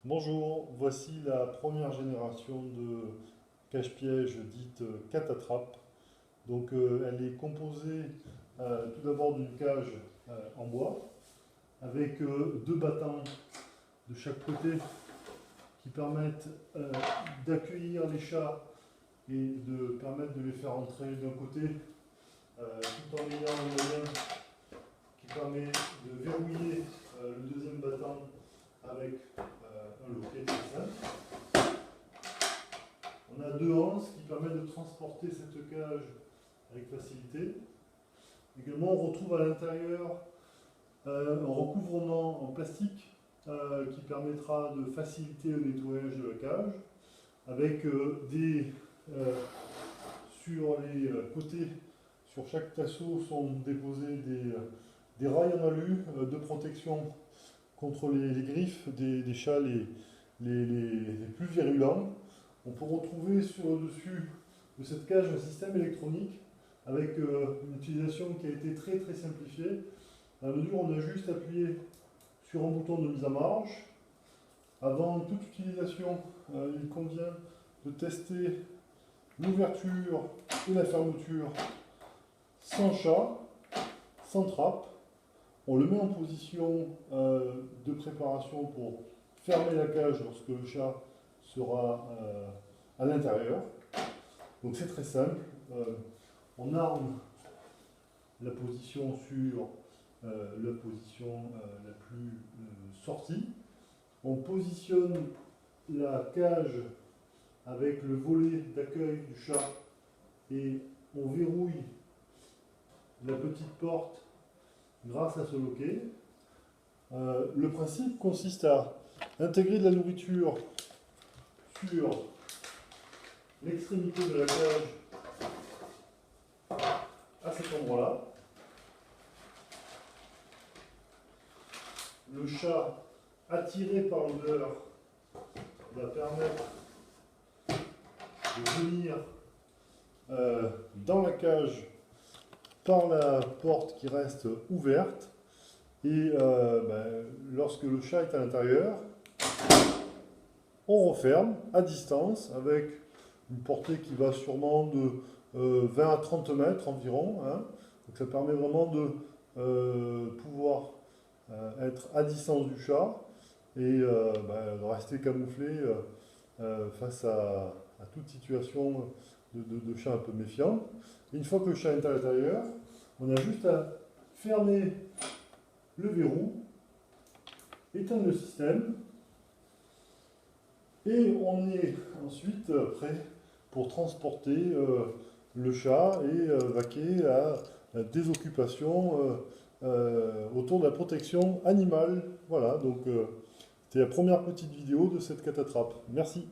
Bonjour, voici la première génération de cache-piège dite catatrape. Donc elle est composée tout d'abord d'une cage en bois avec deux battants de chaque côté qui permettent d'accueillir les chats et de permettre de les faire entrer d'un côté tout en ayant un moyen qui permet de verrouiller le deuxième battant avec un loquet très simple. On a deux anses qui permettent de transporter cette cage avec facilité. Également, on retrouve à l'intérieur un recouvrement en plastique qui permettra de faciliter le nettoyage de la cage, avec sur les côtés, sur chaque tasseau, sont déposés des rails en alu de protection contre les griffes des chats les plus virulents. On peut retrouver sur le dessus de cette cage un système électronique avec une utilisation qui a été très simplifiée. À la mesure où on a juste appuyé sur un bouton de mise en marche. Avant toute utilisation, il convient de tester l'ouverture et la fermeture sans chat, sans trappe. On le met en position de préparation pour fermer la cage lorsque le chat sera à l'intérieur. Donc c'est très simple. On arme la position sur la position la plus sortie. On positionne la cage avec le volet d'accueil du chat et on verrouille la petite porte grâce à ce loquet. Le principe consiste à intégrer de la nourriture sur l'extrémité de la cage à cet endroit-là. Le chat, attiré par l'odeur, va permettre de venir dans la cage par la porte qui reste ouverte. Et lorsque le chat est à l'intérieur, on referme à distance avec une portée qui va sûrement de 20 à 30 mètres environ. Hein. Donc ça permet vraiment de pouvoir être à distance du chat et de rester camouflé face à toute situation de chat un peu méfiant. Et une fois que le chat est à l'intérieur, on a juste à fermer le verrou, éteindre le système, et on est ensuite prêt pour transporter le chat et vaquer à des occupations autour de la protection animale. Voilà, donc c'était la première petite vidéo de cette catatrape. Merci.